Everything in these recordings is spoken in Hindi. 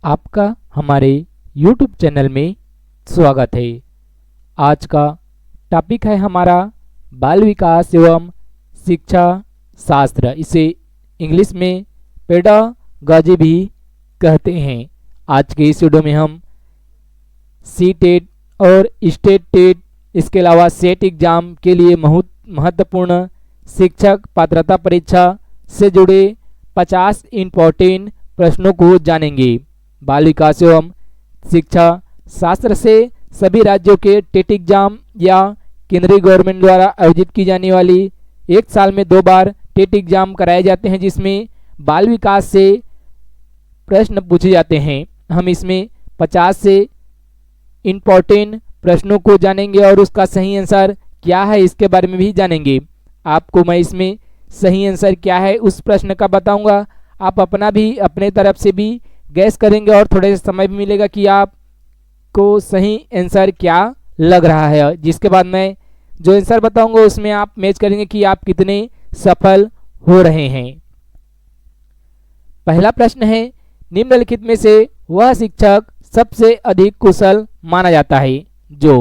आपका हमारे YouTube चैनल में स्वागत है। आज का टॉपिक है हमारा बाल विकास एवं शिक्षा शास्त्र, इसे इंग्लिश में पेडागॉजी भी कहते हैं। आज के इस वीडियो में हम सी टेट और स्टेट टेट, इसके अलावा सेट एग्जाम के लिए महत्वपूर्ण शिक्षक पात्रता परीक्षा से जुड़े 50 इम्पोर्टेंट प्रश्नों को जानेंगे। बाल विकास एवं शिक्षा शास्त्र से सभी राज्यों के टेट एग्जाम या केंद्रीय गवर्नमेंट द्वारा आयोजित की जाने वाली एक साल में 2 बार टेट एग्जाम कराए जाते हैं, जिसमें बाल विकास से प्रश्न पूछे जाते हैं। हम इसमें 50 से इम्पोर्टेंट प्रश्नों को जानेंगे और उसका सही आंसर क्या है इसके बारे में भी जानेंगे। आपको मैं इसमें सही आंसर क्या है उस प्रश्न का बताऊंगा। आप अपना भी अपने तरफ से भी गैस करेंगे और थोड़े समय भी मिलेगा कि आपको सही आंसर क्या लग रहा है, जिसके बाद मैं जो आंसर बताऊंगा उसमें आप मैच करेंगे कि आप कितने सफल हो रहे हैं। पहला प्रश्न है, निम्नलिखित में से वह शिक्षक सबसे अधिक कुशल माना जाता है। जो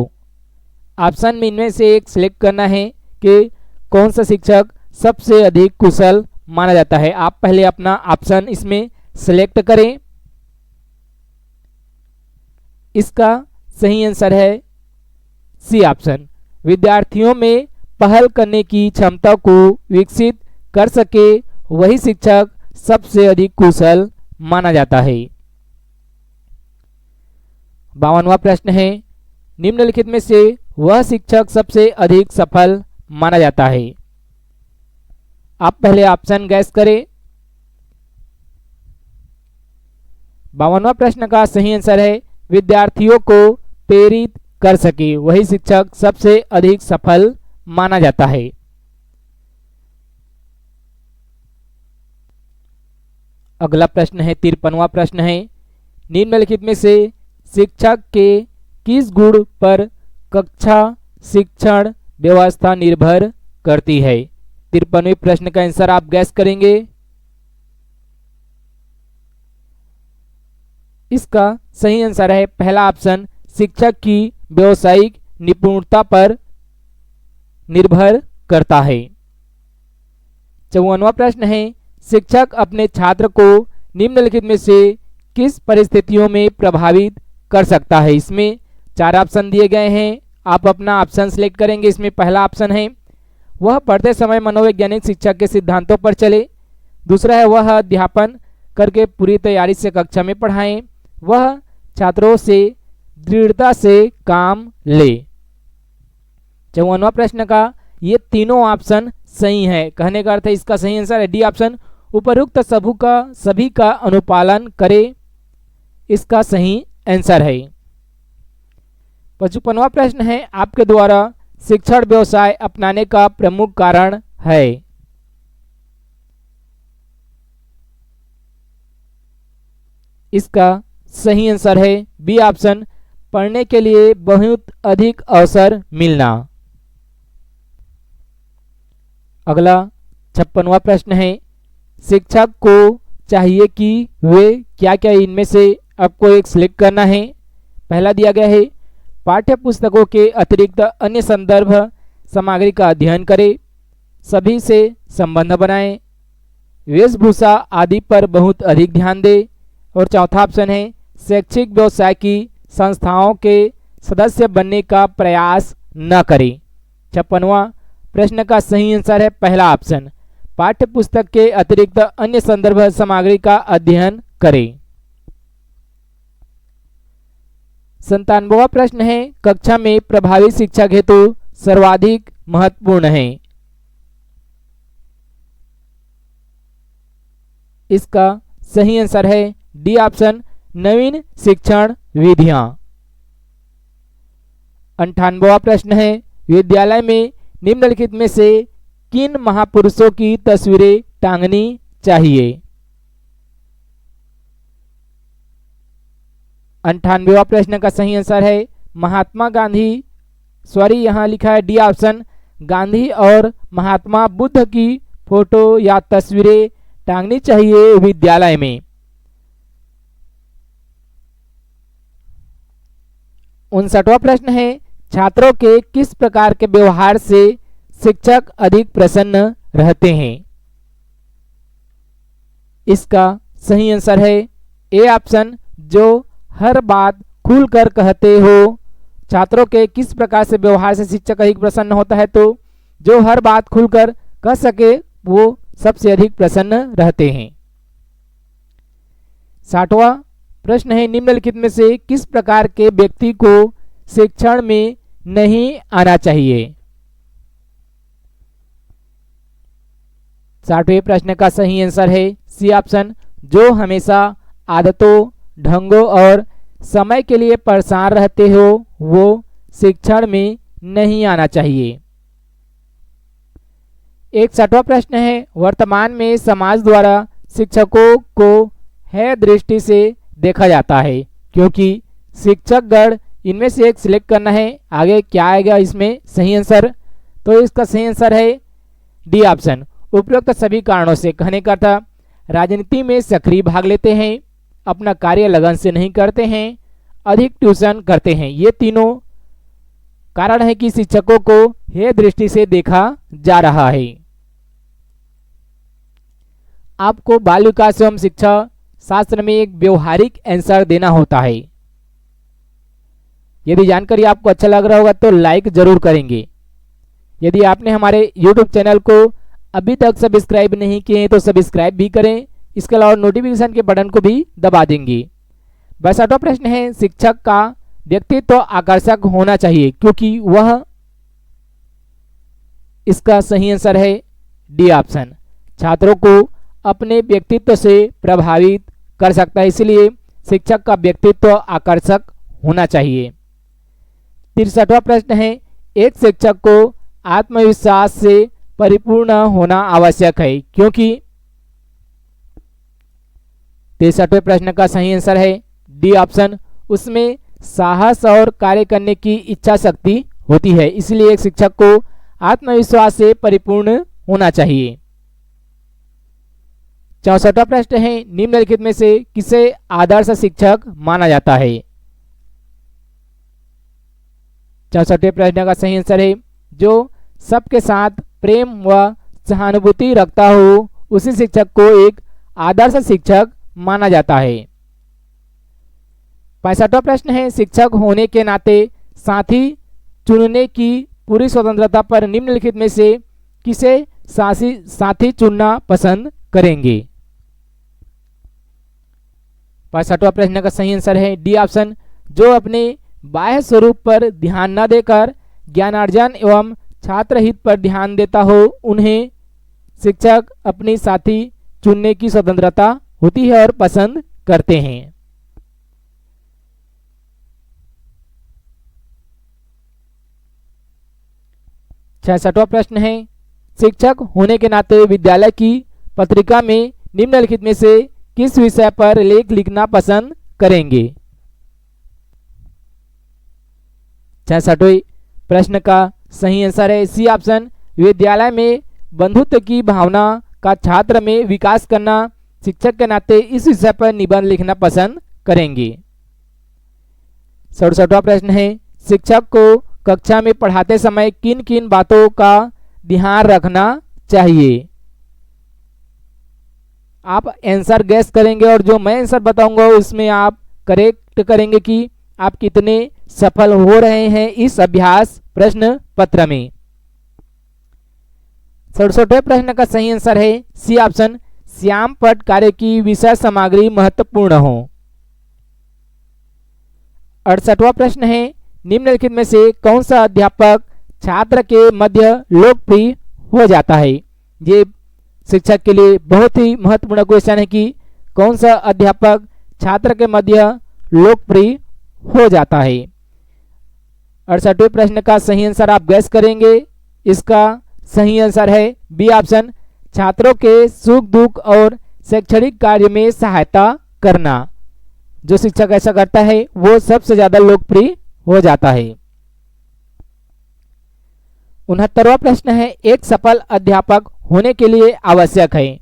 ऑप्शन में इनमें से एक सिलेक्ट करना है कि कौन सा शिक्षक सबसे अधिक कुशल माना जाता है। आप पहले अपना ऑप्शन इसमें सिलेक्ट करें। इसका सही आंसर है सी ऑप्शन। विद्यार्थियों में पहल करने की क्षमता को विकसित कर सके वही शिक्षक सबसे अधिक कुशल माना जाता है। 52वां प्रश्न है, निम्नलिखित में से वह शिक्षक सबसे अधिक सफल माना जाता है। आप पहले ऑप्शन गैस करें। 52वां प्रश्न का सही आंसर है विद्यार्थियों को प्रेरित कर सके वही शिक्षक सबसे अधिक सफल माना जाता है। अगला प्रश्न है 53वां प्रश्न है, निम्नलिखित में से शिक्षक के किस गुण पर कक्षा शिक्षण व्यवस्था निर्भर करती है। 53वें प्रश्न का आंसर आप गैस करेंगे। इसका सही आंसर है पहला ऑप्शन, शिक्षक की व्यावसायिक निपुणता पर निर्भर करता है। 54वां प्रश्न है, शिक्षक अपने छात्र को निम्नलिखित में से किस परिस्थितियों में प्रभावित कर सकता है। इसमें 4 ऑप्शन दिए गए हैं, आप अपना ऑप्शन सिलेक्ट करेंगे। इसमें पहला ऑप्शन है वह पढ़ते समय मनोवैज्ञानिक शिक्षा के सिद्धांतों पर चले। दूसरा है वह अध्यापन करके पूरी तैयारी से कक्षा में पढ़ाएं। वह छात्रों से दृढ़ता से काम ले। 54वां प्रश्न का ये तीनों ऑप्शन सही है। कहने का अर्थ है इसका सही आंसर है डी ऑप्शन, उपरोक्त सभी का अनुपालन करे, इसका सही आंसर है। 55वां प्रश्न है, आपके द्वारा शिक्षण व्यवसाय अपनाने का प्रमुख कारण है। इसका सही आंसर है बी ऑप्शन, पढ़ने के लिए बहुत अधिक अवसर मिलना। अगला 56वां प्रश्न है, शिक्षक को चाहिए कि वे क्या क्या इनमें से आपको एक सिलेक्ट करना है। पहला दिया गया है पाठ्य पुस्तकों के अतिरिक्त अन्य संदर्भ सामग्री का अध्ययन करें, सभी से संबंध बनाएं, वेशभूषा आदि पर बहुत अधिक ध्यान दें। और चौथा ऑप्शन है शैक्षिक व्यवसाय की संस्थाओं के सदस्य बनने का प्रयास न करें। 56वां प्रश्न का सही आंसर है पहला ऑप्शन, पाठ्य पुस्तक के अतिरिक्त अन्य संदर्भ सामग्री का अध्ययन करें। 97वां प्रश्न है, कक्षा में प्रभावी शिक्षा हेतु सर्वाधिक महत्वपूर्ण है। इसका सही आंसर है डी ऑप्शन, नवीन शिक्षण विधियां। 98वां प्रश्न है, विद्यालय में निम्नलिखित में से किन महापुरुषों की तस्वीरें टांगनी चाहिए। 98वां प्रश्न का सही आंसर है महात्मा गांधी, सॉरी यहाँ लिखा है डी ऑप्शन, गांधी और महात्मा बुद्ध की फोटो या तस्वीरें टांगनी चाहिए विद्यालय में। 59वां प्रश्न है, छात्रों के किस प्रकार के व्यवहार से शिक्षक अधिक प्रसन्न रहते हैं? इसका सही आंसर है ए ऑप्शन, जो हर बात खुलकर कहते हो। छात्रों के किस प्रकार से व्यवहार से शिक्षक अधिक प्रसन्न होता है? तो जो हर बात खुलकर कह सके वो सबसे अधिक प्रसन्न रहते हैं। 60वां प्रश्न है, निम्नलिखित में से किस प्रकार के व्यक्ति को शिक्षण में नहीं आना चाहिए? 60वें प्रश्न का सही आंसर है सी ऑप्शन, जो हमेशा आदतों, ढंगों और समय के लिए परेशान रहते हो वो शिक्षण में नहीं आना चाहिए। 61वां प्रश्न है, वर्तमान में समाज द्वारा शिक्षकों को है दृष्टि से देखा जाता है, क्योंकि शिक्षकगण इनमें से एक सिलेक्ट करना है। आगे क्या आएगा इसमें सही आंसर? तो इसका सही आंसर है डी ऑप्शन, उपरोक्त सभी कारणों से। कहने का था राजनीति में सक्रिय भाग लेते हैं, अपना कार्य लगन से नहीं करते हैं, अधिक ट्यूशन करते हैं। ये तीनों कारण है कि शिक्षकों को हेय दृष्टि से देखा जा रहा है। आपको बाल विकास एवं शिक्षा शास्त्र में एक व्यवहारिक आंसर देना होता है। यदि जानकारी आपको अच्छा लग रहा होगा तो लाइक जरूर करेंगे। यदि आपने हमारे YouTube चैनल को अभी तक सब्सक्राइब नहीं किए हैं तो सब्सक्राइब भी करें। इसके अलावा नोटिफिकेशन के बटन को भी दबा देंगे। 62वां प्रश्न है, शिक्षक का व्यक्तित्व आकर्षक होना चाहिए क्योंकि वह, इसका सही आंसर है डी ऑप्शन, छात्रों को अपने व्यक्तित्व से प्रभावित कर सकता है, इसलिए शिक्षक का व्यक्तित्व आकर्षक होना चाहिए। 63वां प्रश्न है, एक शिक्षक को आत्मविश्वास से परिपूर्ण होना आवश्यक है क्योंकि 63वें प्रश्न का सही आंसर है डी ऑप्शन, उसमें साहस और कार्य करने की इच्छा शक्ति होती है, इसलिए एक शिक्षक को आत्मविश्वास से परिपूर्ण होना चाहिए। 64वां प्रश्न है, निम्नलिखित में से किसे आदर्श शिक्षक माना जाता है? 64वें प्रश्न का सही आंसर है, जो सबके साथ प्रेम व सहानुभूति रखता हो उसी शिक्षक को एक आदर्श शिक्षक माना जाता है। 65वां प्रश्न है, शिक्षक होने के नाते साथी चुनने की पूरी स्वतंत्रता पर निम्नलिखित में से किसे साथी चुनना पसंद करेंगे? 65वां प्रश्न का सही आंसर है डी ऑप्शन, जो अपने बाह्य स्वरूप पर ध्यान न देकर ज्ञानार्जन एवं छात्र हित पर ध्यान देता हो उन्हें शिक्षक अपनी साथी चुनने की स्वतंत्रता होती है और पसंद करते हैं। 66वां प्रश्न है, शिक्षक होने के नाते विद्यालय की पत्रिका में निम्नलिखित में से किस विषय पर लेख लिखना पसंद करेंगे? 66वें प्रश्न का सही आंसर है सी ऑप्शन, विद्यालय में बंधुत्व की भावना का छात्र में विकास करना। शिक्षक के नाते इस विषय पर निबंध लिखना पसंद करेंगे। 67वां प्रश्न है, शिक्षक को कक्षा में पढ़ाते समय किन किन बातों का ध्यान रखना चाहिए? आप आंसर गैस करेंगे और जो मैं आंसर बताऊंगा उसमें आप करेक्ट करेंगे कि आप कितने सफल हो रहे हैं इस अभ्यास प्रश्न पत्र में। 67वें प्रश्न का सही आंसर है सी ऑप्शन, श्याम पट कार्य की विषय सामग्री महत्वपूर्ण हो। 68वां प्रश्न है, निम्नलिखित में से कौन सा अध्यापक छात्र के मध्य लोकप्रिय हो जाता है? ये शिक्षक के लिए बहुत ही महत्वपूर्ण क्वेश्चन है कि कौन सा अध्यापक छात्र के मध्य लोकप्रिय हो जाता है। 68वें प्रश्न का सही आंसर आप गैस करेंगे। इसका सही आंसर है बी ऑप्शन, छात्रों के सुख दुख और शैक्षणिक कार्य में सहायता करना। जो शिक्षक ऐसा करता है वो सबसे ज्यादा लोकप्रिय हो जाता है। 69वां प्रश्न है, एक सफल अध्यापक होने के लिए आवश्यक है।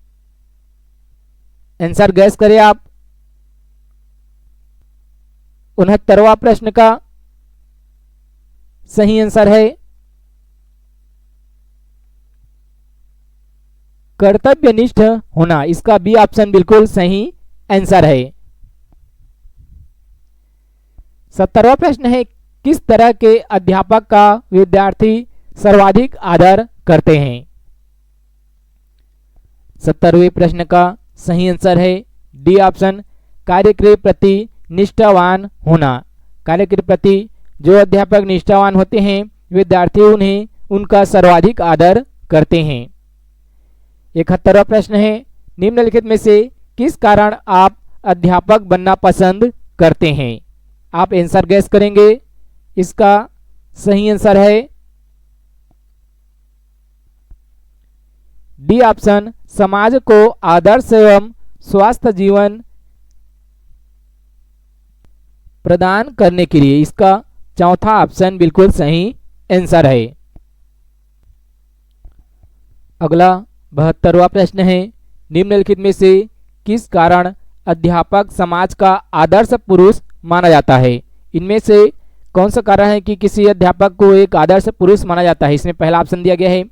आंसर गैस करें आप। 69वां प्रश्न का सही आंसर है कर्तव्यनिष्ठ होना। इसका बी ऑप्शन बिल्कुल सही आंसर है। 70वां प्रश्न है, किस तरह के अध्यापक का विद्यार्थी सर्वाधिक आदर करते हैं? 70वें प्रश्न का सही आंसर है डी ऑप्शन, कार्य के प्रति निष्ठावान होना। कार्य के प्रति जो अध्यापक निष्ठावान होते हैं, विद्यार्थी उन्हें उनका सर्वाधिक आदर करते हैं। 71वां प्रश्न है, निम्नलिखित में से किस कारण आप अध्यापक बनना पसंद करते हैं? आप आंसर गैस करेंगे। इसका सही आंसर है डी ऑप्शन, समाज को आदर्श एवं स्वस्थ जीवन प्रदान करने के लिए। इसका चौथा ऑप्शन बिल्कुल सही आंसर है। अगला 72वां प्रश्न है, निम्नलिखित में से किस कारण अध्यापक समाज का आदर्श पुरुष माना जाता है? इनमें से कौन सा कारण है कि किसी अध्यापक को एक आदर्श पुरुष माना जाता है? इसमें पहला ऑप्शन दिया गया है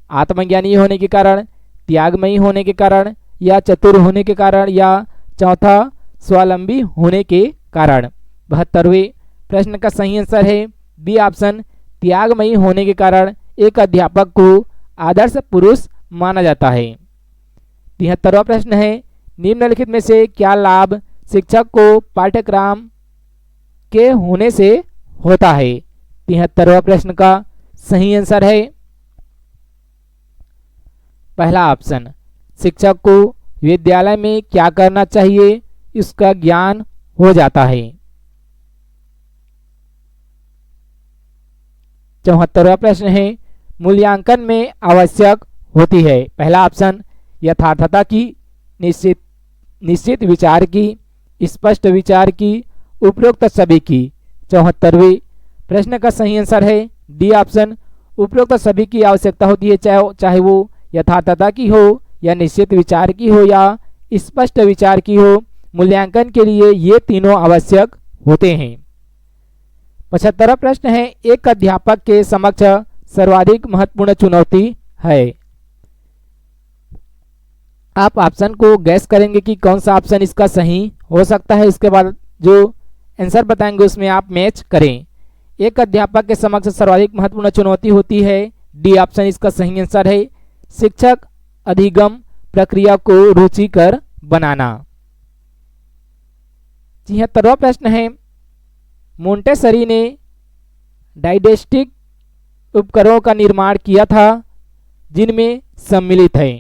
आत्मज्ञानी होने के कारण, त्यागमयी होने के कारण, या चतुर होने के कारण, या चौथा स्वावलंबी होने के कारण। 72वें प्रश्न का सही आंसर है बी ऑप्शन, त्यागमयी होने के कारण एक अध्यापक को आदर्श पुरुष माना जाता है। 73वां प्रश्न है, निम्नलिखित में से क्या लाभ शिक्षक को पाठ्यक्रम के होने से होता है? 73वां प्रश्न का सही आंसर है पहला ऑप्शन, शिक्षक को विद्यालय में क्या करना चाहिए इसका ज्ञान हो जाता है। 74वां प्रश्न है, मूल्यांकन में आवश्यक होती है। पहला ऑप्शन, यथार्थता की, निश्चित विचार की, स्पष्ट विचार की, उपरोक्त सभी की। 74वें प्रश्न का सही आंसर है डी ऑप्शन, उपरोक्त सभी की आवश्यकता होती है, चाहे वो यथार्थता की हो, या निश्चित विचार की हो, या स्पष्ट विचार की हो। मूल्यांकन के लिए ये तीनों आवश्यक होते हैं। 75वां प्रश्न है, एक अध्यापक के समक्ष सर्वाधिक महत्वपूर्ण चुनौती है। आप ऑप्शन को गैस करेंगे कि कौन सा ऑप्शन इसका सही हो सकता है। इसके बाद जो आंसर बताएंगे उसमें आप मैच करें। एक अध्यापक के समक्ष सर्वाधिक महत्वपूर्ण चुनौती होती है, डी ऑप्शन इसका सही आंसर है, शिक्षक अधिगम प्रक्रिया को रुचिकर बनाना। 76वां प्रश्न है, मोंटेसरी ने डाइडेस्टिक उपकरणों का निर्माण किया था जिनमें सम्मिलित है।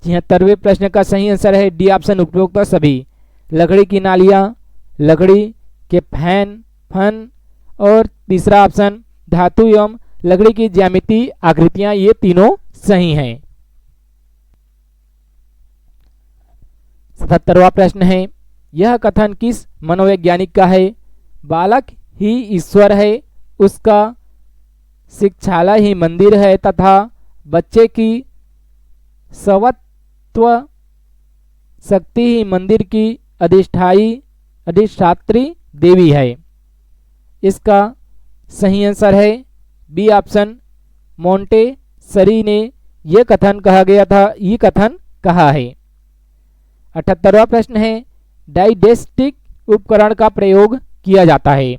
76वें प्रश्न का सही आंसर है डी ऑप्शन, उपरोक्त सभी। लकड़ी की नालियां, लकड़ी के फन, और तीसरा ऑप्शन धातु एवं लकड़ी की ज्यामितीय आकृतियां, ये तीनों सही हैं। 77वां प्रश्न है, यह कथन किस मनोवैज्ञानिक का है? बालक ही ईश्वर है, उसका शिक्षालय ही मंदिर है, तथा बच्चे की स्वत्व शक्ति ही मंदिर की अधिष्ठात्री देवी है। इसका सही आंसर है बी ऑप्शन, मोंटेसरी ने यह कथन कहा गया था, ये कथन कहा है। 78वां प्रश्न है, डाइडेस्टिक उपकरण का प्रयोग किया जाता है।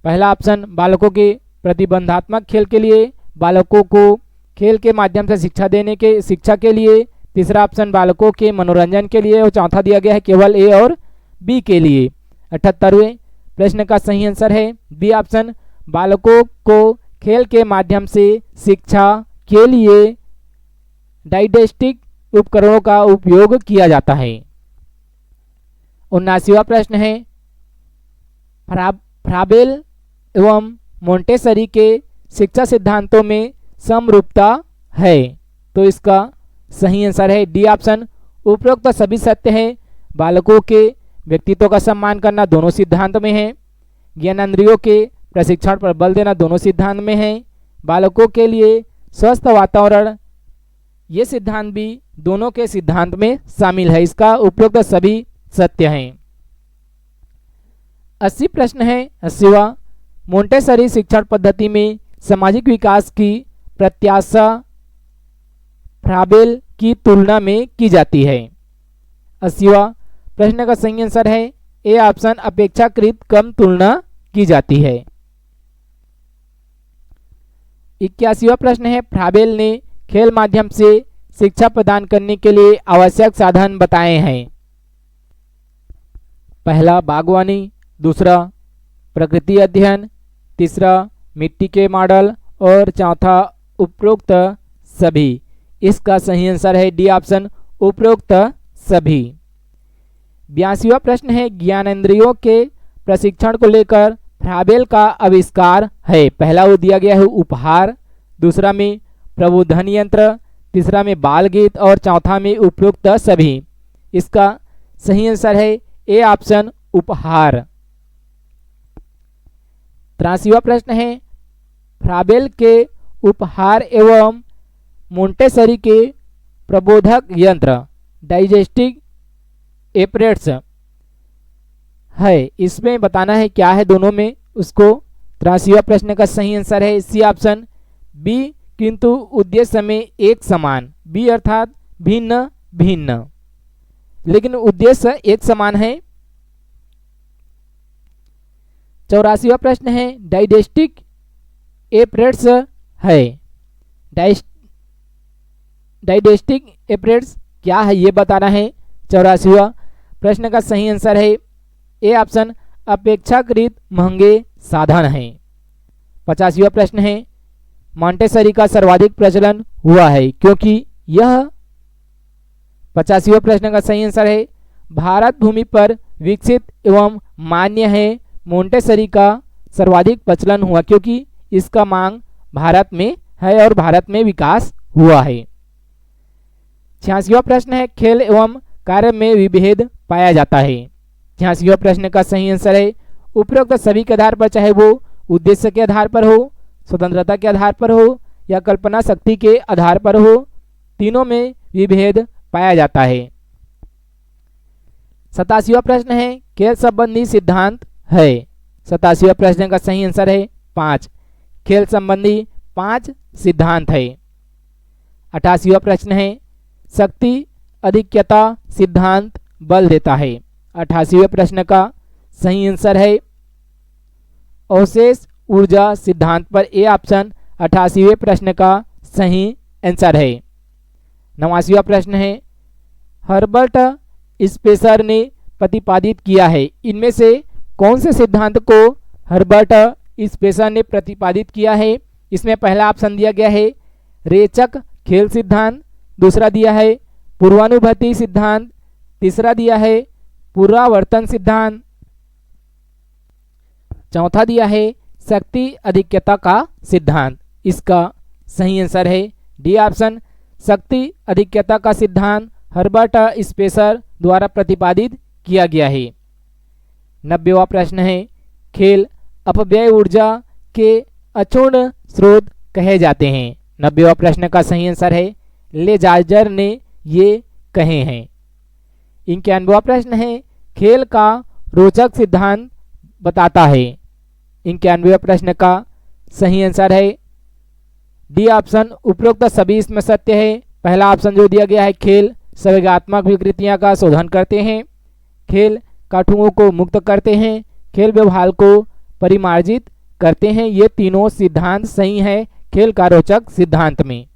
पहला ऑप्शन, बालकों के प्रतिबंधात्मक खेल के लिए, बालकों को खेल के माध्यम से शिक्षा के लिए। तीसरा ऑप्शन, बालकों के मनोरंजन के लिए, और चौथा दिया गया है केवल ए और बी के लिए। 78वें प्रश्न का सही आंसर है बी ऑप्शन, बालकों को खेल के माध्यम से शिक्षा के लिए डाइडेस्टिक उपकरणों का उपयोग किया जाता है। 79वां प्रश्न है, फ्राबेल एवं मोंटेसरी के शिक्षा सिद्धांतों में समरूपता है, तो इसका सही आंसर है डी ऑप्शन, उपरोक्त सभी सत्य है। बालकों के व्यक्तित्व का सम्मान करना दोनों सिद्धांत में है, ज्ञानेंद्रियों के प्रशिक्षण पर बल देना दोनों सिद्धांत में है, बालकों के लिए स्वस्थ वातावरण, ये सिद्धांत भी दोनों के सिद्धांत में शामिल है। इसका उपरोक्त सभी सत्य हैं। 80 प्रश्न है 80वां, मोंटेसरी शिक्षण पद्धति में सामाजिक विकास की प्रत्याशा फ्राबेल की तुलना में की जाती है। 80वां प्रश्न का सही आंसर है ए ऑप्शन, अपेक्षाकृत कम तुलना की जाती है। 81वां प्रश्न है फ्राबेल ने खेल माध्यम से शिक्षा प्रदान करने के लिए आवश्यक साधन बताए हैं। पहला बागवानी, दूसरा प्रकृति अध्ययन, तीसरा मिट्टी के मॉडल और चौथा उपरोक्त सभी। इसका सही आंसर है डी ऑप्शन, उपरोक्त सभी। 82वां प्रश्न है ज्ञानेंद्रियों के प्रशिक्षण को लेकर फ्राबेल का आविष्कार है। पहला वो दिया गया है उपहार, दूसरा में प्रबोधन यंत्र, तीसरा में बाल गीत और चौथा में उपरोक्त सभी। इसका सही आंसर है ए ऑप्शन, उपहार। 83वां प्रश्न है फ्राबेल के उपहार एवं मोंटेसरी के प्रबोधक यंत्र डाइजेस्टिव एपरेट्स है, इसमें बताना है क्या है दोनों में उसको। 83वां प्रश्न का सही आंसर है सी ऑप्शन, बी, किंतु उद्देश्य में एक समान। बी अर्थात भिन्न भिन्न, लेकिन उद्देश्य एक समान है। 84वां प्रश्न है डाइजेस्टिव एपरेट्स है। डाइजेस्टिव एपरेट्स क्या है ये बताना है। 84वां प्रश्न का सही आंसर है ए ऑप्शन, अपेक्षाकृत महंगे साधन हैं। 85वां प्रश्न है मोंटेसरी का सर्वाधिक प्रचलन हुआ है क्योंकि यह। 85वां प्रश्न का सही आंसर है भारत भूमि पर विकसित एवं मान्य है। मोंटेसरी का सर्वाधिक प्रचलन हुआ क्योंकि इसका मांग भारत में है और भारत में विकास हुआ है। 86वां प्रश्न है खेल एवं कार्य में विभेद पाया जाता है। 86वां प्रश्न का सही आंसर है उपरोक्त सभी के आधार पर, चाहे वो उद्देश्य के आधार पर हो, स्वतंत्रता के आधार पर हो या कल्पना शक्ति के आधार पर हो, तीनों में विभेद पाया जाता है। 87वां प्रश्न है खेल संबंधी सिद्धांत है। 87वां प्रश्न का सही आंसर है 5, खेल संबंधी 5 सिद्धांत है। 88वां प्रश्न है शक्ति अधिक्यता सिद्धांत बल देता है। 88वें प्रश्न का सही आंसर है अवशेष ऊर्जा सिद्धांत पर ए ऑप्शन 88वें प्रश्न का सही आंसर है। 89वां प्रश्न है हर्बर्ट स्पेसर ने प्रतिपादित किया है। इनमें से कौन से सिद्धांत को हर्बर्ट स्पेसर ने प्रतिपादित किया है। इसमें पहला ऑप्शन दिया गया है रेचक खेल सिद्धांत, दूसरा दिया है पूर्वानुभूति सिद्धांत, तीसरा दिया है पुनरावर्तन सिद्धांत, चौथा दिया है शक्ति अधिक्यता का सिद्धांत। इसका सही आंसर है डी ऑप्शन, शक्ति अधिक्यता का सिद्धांत हर्बर्ट स्पेसर द्वारा प्रतिपादित किया गया है। 90वां प्रश्न है खेल अपव्यय ऊर्जा के अक्षुण्ण स्रोत कहे जाते हैं। 90वां प्रश्न का सही आंसर है लेजार्जर ने ये कहे हैं। 91वां प्रश्न है खेल का रोचक सिद्धांत बताता है। 91वें प्रश्न का सही आंसर है डी ऑप्शन, उपरोक्त सभी इसमें सत्य है। पहला ऑप्शन जो दिया गया है खेल संवेगात्मक विकृतियां का शोधन करते हैं, खेल काठुओं को मुक्त करते हैं, खेल व्यवहार को परिमार्जित करते हैं। ये तीनों सिद्धांत सही है खेल का रोचक सिद्धांत में।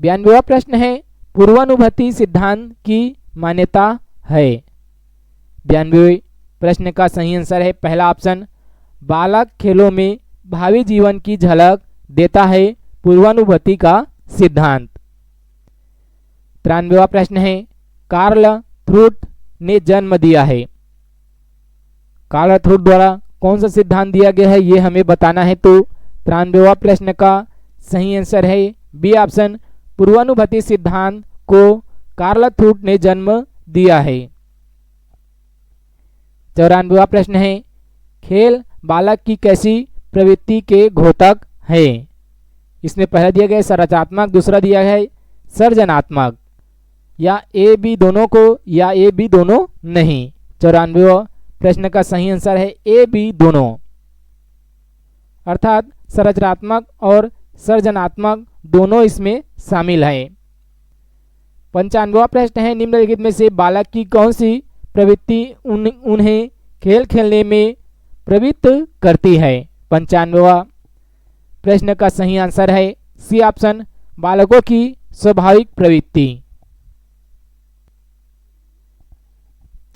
92वां प्रश्न है पूर्वानुभूति सिद्धांत की मान्यता है। 92वें प्रश्न का सही आंसर है पहला ऑप्शन, बालक खेलों में भावी जीवन की झलक देता है पूर्वानुभूति का सिद्धांत। 93वां प्रश्न है कार्ल थ्रूट ने जन्म दिया है। कार्ल थ्रूट द्वारा कौन सा सिद्धांत दिया गया है ये हमें बताना है। तो 93वां प्रश्न का सही आंसर है बी ऑप्शन, पूर्वानुभूति सिद्धांत को कार्ल थ्रूट ने जन्म दिया है। 94वां प्रश्न है खेल बालक की कैसी प्रवृत्ति के घोतक है। इसमें पहला दिया गया है संरचनात्मक, दूसरा दिया है सर्जनात्मक, या ए बी दोनों को या ए बी दोनों नहीं। 94वां प्रश्न का सही आंसर है ए बी दोनों, अर्थात संरचनात्मक और सर्जनात्मक दोनों इसमें शामिल है। 95वां प्रश्न है, निम्नलिखित में से बालक की कौन सी प्रवृत्ति उन्हें खेल खेलने में प्रवृत्त करती है। 95वां प्रश्न का सही आंसर है सी ऑप्शन, बालकों की स्वाभाविक प्रवृत्ति।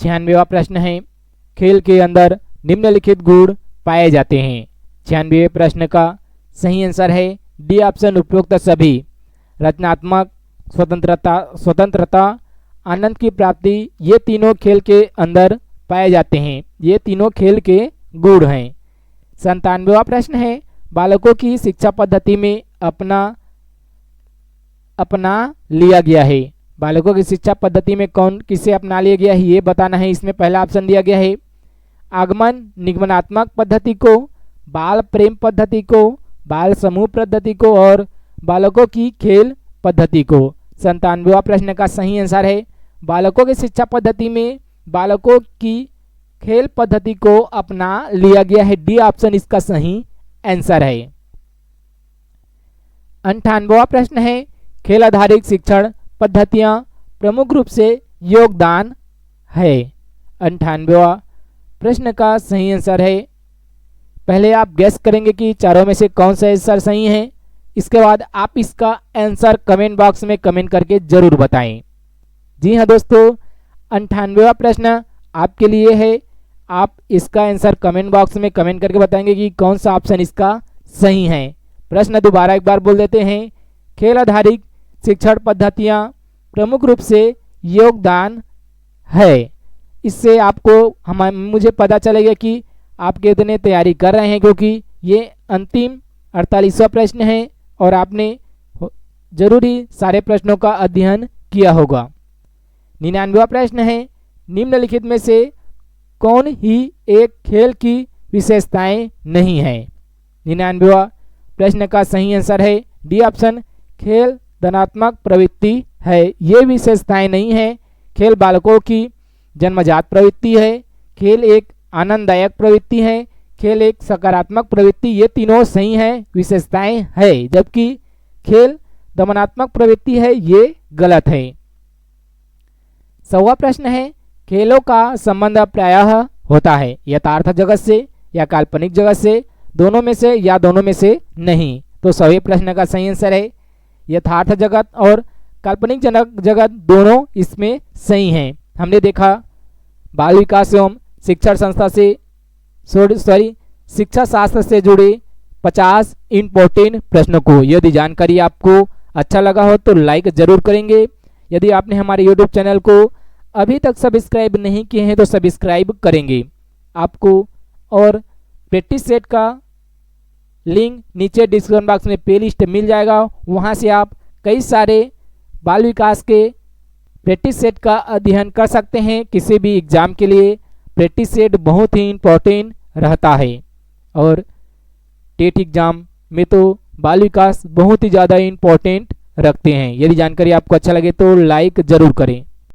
96वां प्रश्न है, खेल के अंदर निम्नलिखित गुण पाए जाते हैं। 96वें प्रश्न का सही आंसर है डी ऑप्शन, उपयुक्त सभी। रचनात्मक, स्वतंत्रता, आनंद की प्राप्ति, ये तीनों खेल के अंदर पाए जाते हैं। ये तीनों खेल के गुण हैं। 97वां प्रश्न है, बालकों की शिक्षा पद्धति में अपना लिया गया है। बालकों की शिक्षा पद्धति में कौन किसे अपना लिया गया है ये बताना है। इसमें पहला ऑप्शन दिया गया है आगमन निगमनात्मक पद्धति को, बाल प्रेम पद्धति को, बाल समूह पद्धति को और बालकों की खेल पद्धति को। 97वां प्रश्न का सही आंसर है बालकों की शिक्षा पद्धति में बालकों की खेल पद्धति को अपना लिया गया है। डी ऑप्शन इसका सही आंसर है। 98वां प्रश्न है, खेल आधारित शिक्षण पद्धतियां प्रमुख रूप से योगदान है। 98वां प्रश्न का सही आंसर है, पहले आप गैस करेंगे कि चारों में से कौन सा आंसर सही है, इसके बाद आप इसका आंसर कमेंट बॉक्स में कमेंट करके जरूर बताएं। जी हाँ दोस्तों, 98वां प्रश्न आपके लिए है। आप इसका आंसर कमेंट बॉक्स में कमेंट करके बताएंगे कि कौन सा ऑप्शन इसका सही है। प्रश्न दोबारा एक बार बोल देते हैं, खेल आधारित शिक्षण पद्धतियां प्रमुख रूप से योगदान है। इससे आपको मुझे पता चलेगा कि आप कितने तैयारी कर रहे हैं, क्योंकि ये अंतिम 48वां प्रश्न है और आपने जरूरी सारे प्रश्नों का अध्ययन किया होगा। 99वां प्रश्न है, निम्नलिखित में से कौन ही एक खेल की विशेषताएं नहीं है। 99वां प्रश्न का सही आंसर है डी ऑप्शन, खेल धनात्मक प्रवृत्ति है। ये विशेषताएं नहीं है। खेल बालकों की जन्मजात प्रवृत्ति है, खेल एक आनंददायक प्रवृत्ति है, खेल एक सकारात्मक प्रवृत्ति, ये तीनों सही है विशेषताएं है, जबकि खेल दमनात्मक प्रवृत्ति है ये गलत है। 100वां प्रश्न है, खेलों का संबंध प्रायः होता है यथार्थ जगत से या काल्पनिक जगत से, दोनों में से या दोनों में से नहीं। तो 100वें प्रश्न का सही आंसर है यथार्थ जगत और काल्पनिक जगत दोनों इसमें सही हैं। हमने देखा बाल विकास एवं शिक्षण संस्था से शिक्षा शास्त्र से जुड़े 50 इम्पोर्टेंट प्रश्नों को। यदि जानकारी आपको अच्छा लगा हो तो लाइक जरूर करेंगे। यदि आपने हमारे यूट्यूब चैनल को अभी तक सब्सक्राइब नहीं किए हैं तो सब्सक्राइब करेंगे आपको। और प्रैक्टिस सेट का लिंक नीचे डिस्क्रिप्शन बॉक्स में प्ले लिस्ट मिल जाएगा, वहां से आप कई सारे बाल विकास के प्रैक्टिस सेट का अध्ययन कर सकते हैं। किसी भी एग्जाम के लिए प्रैक्टिस सेट बहुत ही इम्पोर्टेंट रहता है और टेट एग्जाम में तो बाल विकास बहुत ही ज़्यादा इम्पोर्टेंट रखते हैं। यदि जानकारी आपको अच्छा लगे तो लाइक ज़रूर करें।